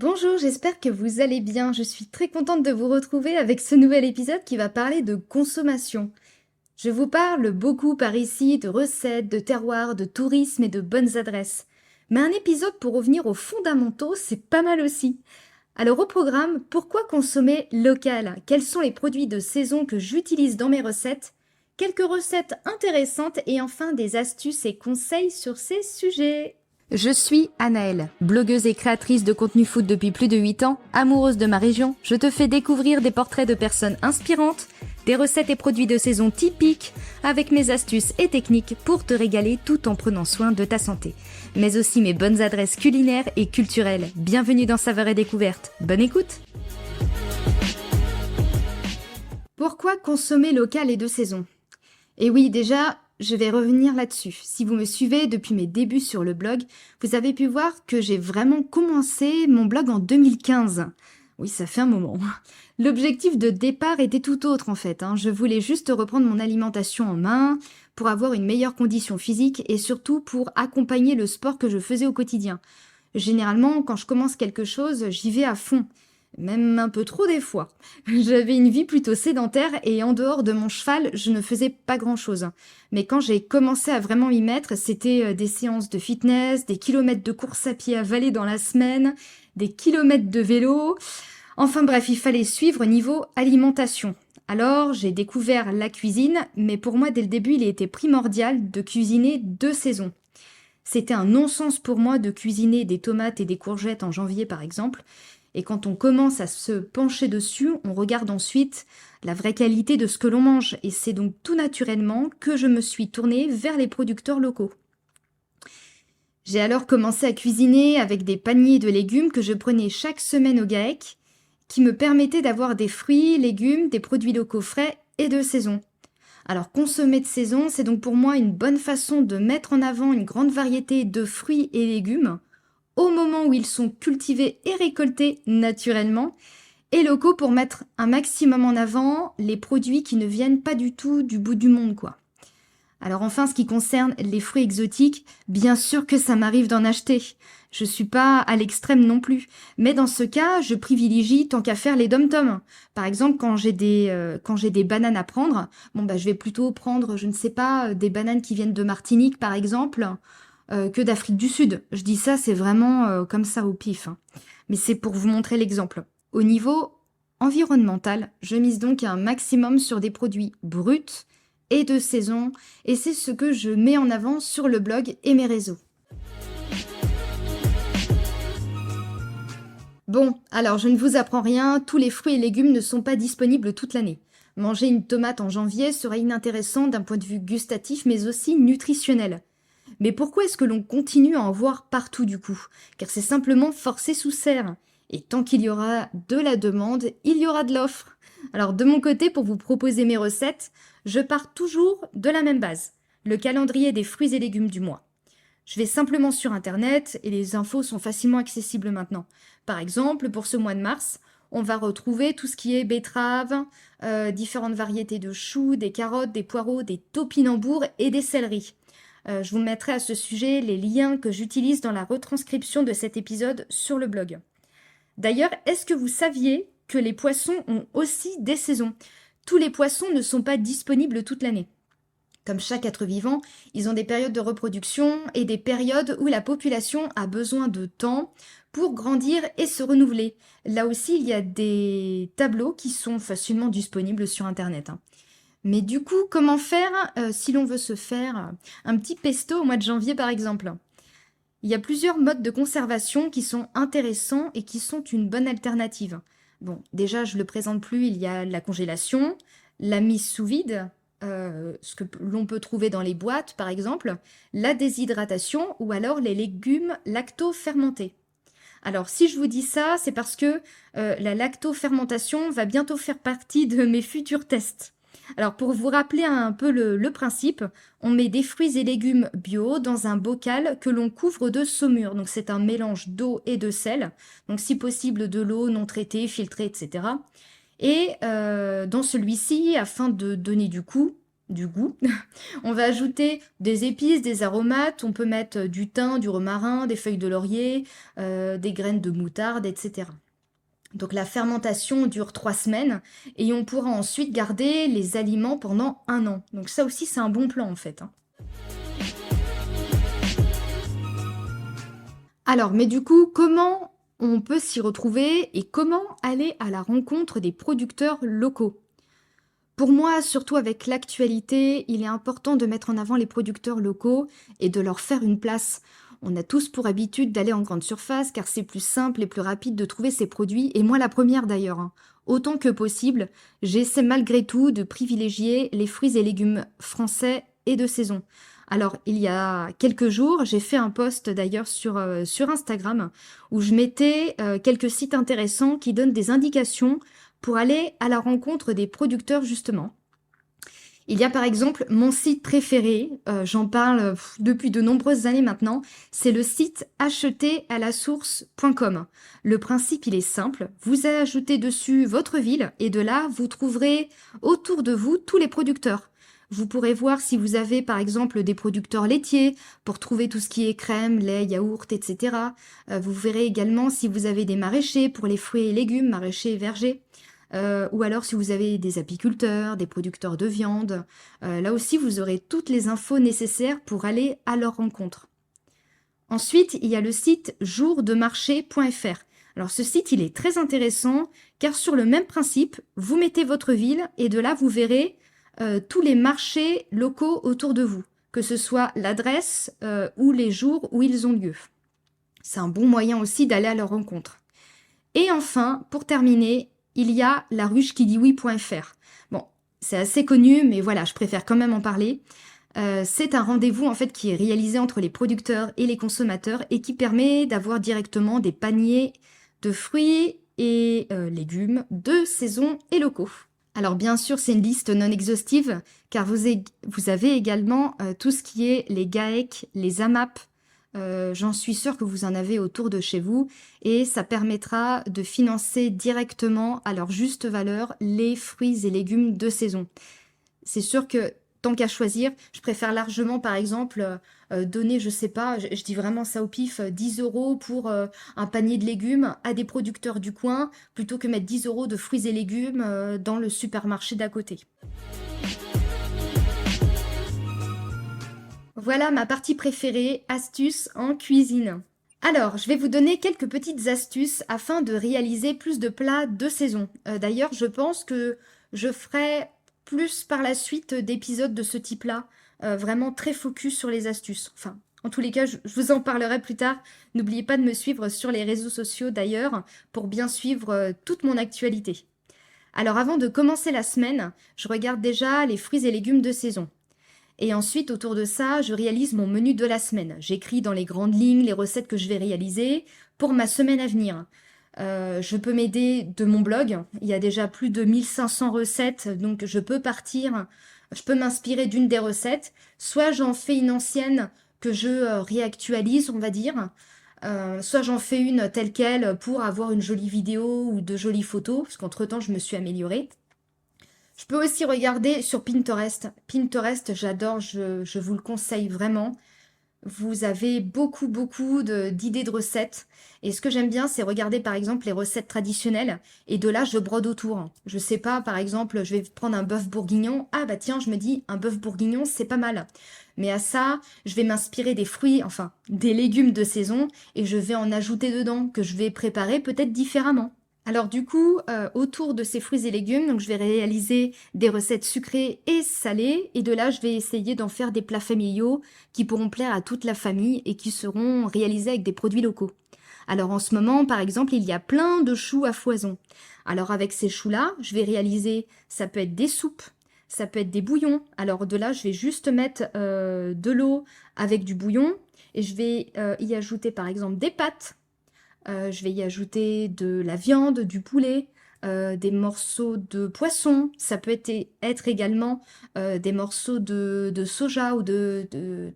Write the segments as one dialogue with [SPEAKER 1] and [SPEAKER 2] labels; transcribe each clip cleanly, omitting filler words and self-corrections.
[SPEAKER 1] Bonjour, j'espère que vous allez bien. Je suis très contente de vous retrouver avec ce nouvel épisode qui va parler de consommation. Je vous parle beaucoup par ici de recettes, de terroirs, de tourisme et de bonnes adresses. Mais un épisode pour revenir aux fondamentaux, c'est pas mal aussi. Alors au programme, pourquoi consommer local? Quels sont les produits de saison que j'utilise dans mes recettes? Quelques recettes intéressantes et enfin des astuces et conseils sur ces sujets. Je suis Anaëlle, blogueuse et créatrice de contenu food depuis plus de 8 ans, amoureuse de ma région. Je te fais découvrir des portraits de personnes inspirantes, des recettes et produits de saison typiques, avec mes astuces et techniques pour te régaler tout en prenant soin de ta santé. Mais aussi mes bonnes adresses culinaires et culturelles. Bienvenue dans Saveurs et Découvertes. Bonne écoute! Pourquoi consommer local et de saison? Et oui, déjà, je vais revenir là-dessus. Si vous me suivez depuis mes débuts sur le blog, vous avez pu voir que j'ai vraiment commencé mon blog en 2015. Oui, ça fait un moment. L'objectif de départ était tout autre en fait. Je voulais juste reprendre mon alimentation en main pour avoir une meilleure condition physique et surtout pour accompagner le sport que je faisais au quotidien. Généralement, quand je commence quelque chose, j'y vais à fond. Même un peu trop des fois. J'avais une vie plutôt sédentaire et en dehors de mon cheval, je ne faisais pas grand-chose. Mais quand j'ai commencé à vraiment m'y mettre, c'était des séances de fitness, des kilomètres de course à pied à Valais dans la semaine, des kilomètres de vélo. Enfin bref, il fallait suivre niveau alimentation. Alors, j'ai découvert la cuisine, mais pour moi, dès le début, il était primordial de cuisiner 2 saisons. C'était un non-sens pour moi de cuisiner des tomates et des courgettes en janvier, par exemple. Et quand on commence à se pencher dessus, on regarde ensuite la vraie qualité de ce que l'on mange. Et c'est donc tout naturellement que je me suis tournée vers les producteurs locaux. J'ai alors commencé à cuisiner avec des paniers de légumes que je prenais chaque semaine au GAEC, qui me permettaient d'avoir des fruits, légumes, des produits locaux frais et de saison. Alors consommer de saison, c'est donc pour moi une bonne façon de mettre en avant une grande variété de fruits et légumes au moment où ils sont cultivés et récoltés naturellement, et locaux pour mettre un maximum en avant les produits qui ne viennent pas du tout du bout du monde, quoi. Alors enfin, ce qui concerne les fruits exotiques, bien sûr que ça m'arrive d'en acheter. Je suis pas à l'extrême non plus. Mais dans ce cas, je privilégie tant qu'à faire les dom-toms. Par exemple, quand j'ai des bananes à prendre, je vais plutôt prendre, je ne sais pas, des bananes qui viennent de Martinique, par exemple, que d'Afrique du Sud. Je dis ça, c'est vraiment comme ça au pif. Mais c'est pour vous montrer l'exemple. Au niveau environnemental, je mise donc un maximum sur des produits bruts et de saison, et c'est ce que je mets en avant sur le blog et mes réseaux. Bon, alors je ne vous apprends rien, tous les fruits et légumes ne sont pas disponibles toute l'année. Manger une tomate en janvier serait inintéressant d'un point de vue gustatif, mais aussi nutritionnel. Mais pourquoi est-ce que l'on continue à en voir partout du coup? Car c'est simplement forcé sous serre. Et tant qu'il y aura de la demande, il y aura de l'offre. Alors de mon côté, pour vous proposer mes recettes, je pars toujours de la même base, le calendrier des fruits et légumes du mois. Je vais simplement sur Internet et les infos sont facilement accessibles maintenant. Par exemple, pour ce mois de mars, on va retrouver tout ce qui est betterave, différentes variétés de choux, des carottes, des poireaux, des topinambours et des céleris. Je vous mettrai à ce sujet les liens que j'utilise dans la retranscription de cet épisode sur le blog. D'ailleurs, est-ce que vous saviez que les poissons ont aussi des saisons? Tous les poissons ne sont pas disponibles toute l'année. Comme chaque être vivant, ils ont des périodes de reproduction et des périodes où la population a besoin de temps pour grandir et se renouveler. Là aussi, il y a des tableaux qui sont facilement disponibles sur Internet. Mais du coup, comment faire si l'on veut se faire un petit pesto au mois de janvier par exemple? Il y a plusieurs modes de conservation qui sont intéressants et qui sont une bonne alternative. Bon, déjà, je ne le présente plus, il y a la congélation, la mise sous vide, ce que l'on peut trouver dans les boîtes par exemple, la déshydratation ou alors les légumes lacto-fermentés. Alors, si je vous dis ça, c'est parce que la lactofermentation va bientôt faire partie de mes futurs tests. Alors, pour vous rappeler un peu le principe, on met des fruits et légumes bio dans un bocal que l'on couvre de saumure. Donc, c'est un mélange d'eau et de sel. Donc, si possible, de l'eau non traitée, filtrée, etc. Et dans celui-ci, afin de donner du goût, du goût. On va ajouter des épices, des aromates, on peut mettre du thym, du romarin, des feuilles de laurier, des graines de moutarde, etc. Donc la fermentation dure 3 semaines et on pourra ensuite garder les aliments pendant 1 an. Donc ça aussi c'est un bon plan en fait, hein. Alors, mais du coup, comment on peut s'y retrouver et comment aller à la rencontre des producteurs locaux? Pour moi, surtout avec l'actualité, il est important de mettre en avant les producteurs locaux et de leur faire une place. On a tous pour habitude d'aller en grande surface car c'est plus simple et plus rapide de trouver ces produits, et moi la première d'ailleurs, hein. Autant que possible, j'essaie malgré tout de privilégier les fruits et légumes français et de saison. Alors, il y a quelques jours, j'ai fait un post d'ailleurs sur Instagram où je mettais quelques sites intéressants qui donnent des indications pour aller à la rencontre des producteurs justement. Il y a par exemple mon site préféré, j'en parle depuis de nombreuses années maintenant, c'est le site acheteralasource.com. Le principe il est simple, vous ajoutez dessus votre ville et de là vous trouverez autour de vous tous les producteurs. Vous pourrez voir si vous avez par exemple des producteurs laitiers pour trouver tout ce qui est crème, lait, yaourt, etc. Vous verrez également si vous avez des maraîchers pour les fruits et légumes, maraîchers et vergers. Ou alors si vous avez des apiculteurs, des producteurs de viande, là aussi vous aurez toutes les infos nécessaires pour aller à leur rencontre. Ensuite, il y a le site jourdemarché.fr. Alors ce site, il est très intéressant car sur le même principe, vous mettez votre ville et de là vous verrez tous les marchés locaux autour de vous, que ce soit l'adresse ou les jours où ils ont lieu. C'est un bon moyen aussi d'aller à leur rencontre. Et enfin, pour terminer, il y a la ruche-qui-dit-oui.fr. Bon, c'est assez connu, mais voilà, je préfère quand même en parler. C'est un rendez-vous en fait qui est réalisé entre les producteurs et les consommateurs et qui permet d'avoir directement des paniers de fruits et légumes de saison et locaux. Alors bien sûr, c'est une liste non exhaustive car vous avez également tout ce qui est les GAEC, les AMAP. J'en suis sûre que vous en avez autour de chez vous et ça permettra de financer directement à leur juste valeur les fruits et légumes de saison. C'est sûr que tant qu'à choisir, je préfère largement par exemple donner, je sais pas, je dis vraiment ça au pif, 10 euros pour un panier de légumes à des producteurs du coin plutôt que mettre 10 euros de fruits et légumes dans le supermarché d'à côté. Voilà ma partie préférée, astuces en cuisine. Alors, je vais vous donner quelques petites astuces afin de réaliser plus de plats de saison. D'ailleurs, je pense que je ferai plus par la suite d'épisodes de ce type-là, vraiment très focus sur les astuces. Enfin, en tous les cas, je vous en parlerai plus tard. N'oubliez pas de me suivre sur les réseaux sociaux d'ailleurs pour bien suivre toute mon actualité. Alors, avant de commencer la semaine, je regarde déjà les fruits et légumes de saison. Et ensuite, autour de ça, je réalise mon menu de la semaine. J'écris dans les grandes lignes les recettes que je vais réaliser pour ma semaine à venir. Je peux m'aider de mon blog. Il y a déjà plus de 1500 recettes, donc je peux m'inspirer d'une des recettes. Soit j'en fais une ancienne que je réactualise, on va dire. Soit j'en fais une telle quelle pour avoir une jolie vidéo ou de jolies photos, parce qu'entre-temps, je me suis améliorée. Je peux aussi regarder sur Pinterest. Pinterest, j'adore, je vous le conseille vraiment. Vous avez beaucoup d'idées de recettes. Et ce que j'aime bien, c'est regarder par exemple les recettes traditionnelles. Et de là, je brode autour. Je sais pas, par exemple, je vais prendre un bœuf bourguignon. Ah bah tiens, je me dis, un bœuf bourguignon, c'est pas mal. Mais à ça, je vais m'inspirer des fruits, enfin, des légumes de saison. Et je vais en ajouter dedans, que je vais préparer peut-être différemment. Alors du coup, autour de ces fruits et légumes, donc je vais réaliser des recettes sucrées et salées, et de là, je vais essayer d'en faire des plats familiaux qui pourront plaire à toute la famille et qui seront réalisés avec des produits locaux. Alors en ce moment, par exemple, il y a plein de choux à foison. Alors avec ces choux-là, je vais réaliser, ça peut être des soupes, ça peut être des bouillons. Alors de là, je vais juste mettre de l'eau avec du bouillon, et je vais y ajouter par exemple des pâtes. Je vais y ajouter de la viande, du poulet, des morceaux de poisson. Ça peut être également des morceaux de soja ou de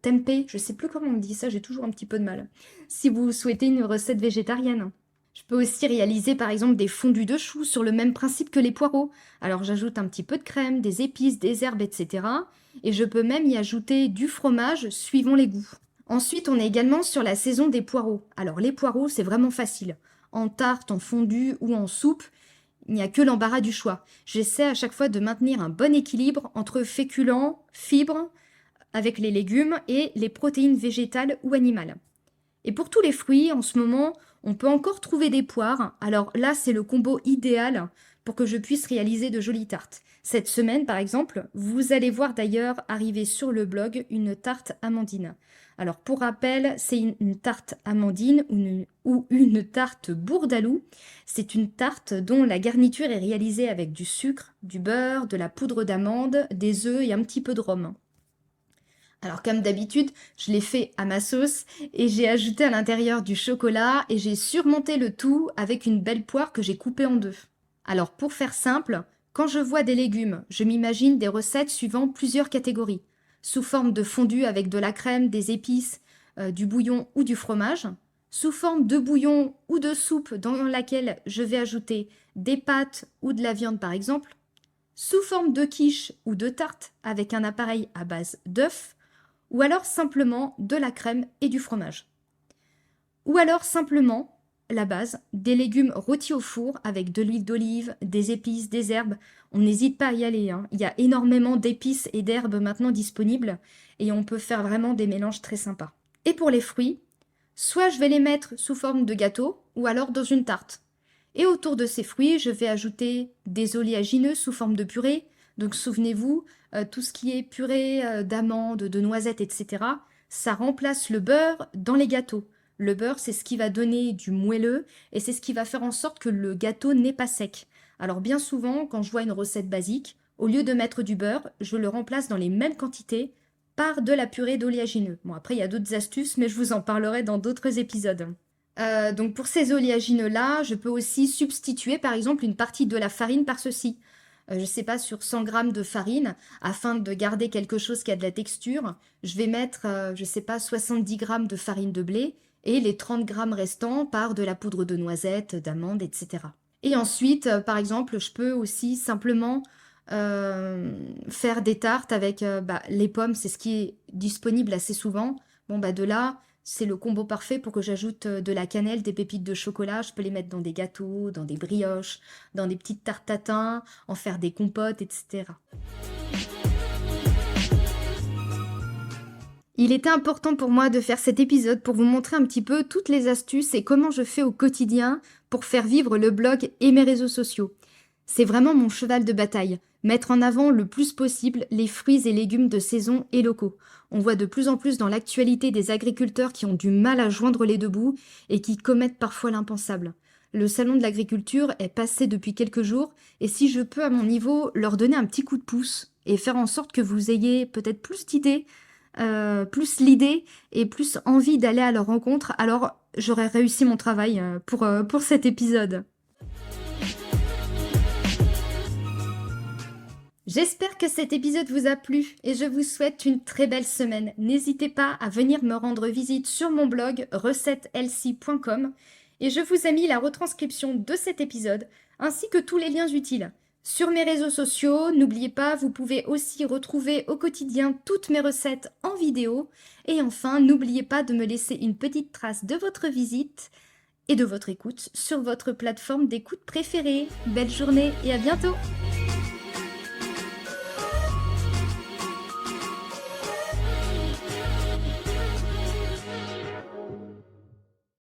[SPEAKER 1] tempeh. Je sais plus comment on dit ça, j'ai toujours un petit peu de mal. Si vous souhaitez une recette végétarienne. Je peux aussi réaliser par exemple des fondus de choux sur le même principe que les poireaux. Alors j'ajoute un petit peu de crème, des épices, des herbes, etc. et je peux même y ajouter du fromage suivant les goûts. Ensuite, on est également sur la saison des poireaux. Alors les poireaux, c'est vraiment facile. En tarte, en fondue ou en soupe, il n'y a que l'embarras du choix. J'essaie à chaque fois de maintenir un bon équilibre entre féculents, fibres, avec les légumes et les protéines végétales ou animales. Et pour tous les fruits, en ce moment, on peut encore trouver des poires. Alors là, c'est le combo idéal pour que je puisse réaliser de jolies tartes. Cette semaine, par exemple, vous allez voir d'ailleurs arriver sur le blog une tarte amandine. Alors pour rappel, c'est une tarte amandine ou une tarte bourdaloue. C'est une tarte dont la garniture est réalisée avec du sucre, du beurre, de la poudre d'amande, des œufs et un petit peu de rhum. Alors comme d'habitude, je l'ai fait à ma sauce et j'ai ajouté à l'intérieur du chocolat et j'ai surmonté le tout avec une belle poire que j'ai coupée en deux. Alors pour faire simple, quand je vois des légumes, je m'imagine des recettes suivant plusieurs catégories, sous forme de fondue avec de la crème, des épices, du bouillon ou du fromage, sous forme de bouillon ou de soupe dans laquelle je vais ajouter des pâtes ou de la viande par exemple, sous forme de quiche ou de tarte avec un appareil à base d'œufs, ou alors simplement de la crème et du fromage. Ou alors simplement la base, des légumes rôtis au four avec de l'huile d'olive, des épices, des herbes. On n'hésite pas à y aller, hein. Il y a énormément d'épices et d'herbes maintenant disponibles et on peut faire vraiment des mélanges très sympas. Et pour les fruits, soit je vais les mettre sous forme de gâteau ou alors dans une tarte. Et autour de ces fruits, je vais ajouter des oléagineux sous forme de purée. Donc souvenez-vous, tout ce qui est purée d'amandes, de noisettes, etc., ça remplace le beurre dans les gâteaux. Le beurre, c'est ce qui va donner du moelleux et c'est ce qui va faire en sorte que le gâteau n'est pas sec. Alors bien souvent, quand je vois une recette basique, au lieu de mettre du beurre, je le remplace dans les mêmes quantités par de la purée d'oléagineux. Bon, après, il y a d'autres astuces, mais je vous en parlerai dans d'autres épisodes. Donc pour ces oléagineux-là, je peux aussi substituer par exemple une partie de la farine par ceci. Je sais pas, sur 100 grammes de farine, afin de garder quelque chose qui a de la texture, je vais mettre, je sais pas, 70 grammes de farine de blé et les 30 grammes restants par de la poudre de noisette, d'amande, etc. Et ensuite, par exemple, je peux aussi simplement faire des tartes avec les pommes, c'est ce qui est disponible assez souvent. Bon, de là, c'est le combo parfait pour que j'ajoute de la cannelle, des pépites de chocolat. Je peux les mettre dans des gâteaux, dans des brioches, dans des petites tartes tatin, en faire des compotes, etc. Il était important pour moi de faire cet épisode pour vous montrer un petit peu toutes les astuces et comment je fais au quotidien pour faire vivre le blog et mes réseaux sociaux. C'est vraiment mon cheval de bataille, mettre en avant le plus possible les fruits et légumes de saison et locaux. On voit de plus en plus dans l'actualité des agriculteurs qui ont du mal à joindre les deux bouts et qui commettent parfois l'impensable. Le salon de l'agriculture est passé depuis quelques jours et si je peux à mon niveau leur donner un petit coup de pouce et faire en sorte que vous ayez peut-être plus d'idées, plus l'idée et plus envie d'aller à leur rencontre, alors j'aurais réussi mon travail pour cet épisode. J'espère que cet épisode vous a plu et je vous souhaite une très belle semaine. N'hésitez pas à venir me rendre visite sur mon blog recettehealthy.com et je vous ai mis la retranscription de cet épisode ainsi que tous les liens utiles. Sur mes réseaux sociaux, n'oubliez pas, vous pouvez aussi retrouver au quotidien toutes mes recettes en vidéo. Et enfin, n'oubliez pas de me laisser une petite trace de votre visite et de votre écoute sur votre plateforme d'écoute préférée. Belle journée et à bientôt!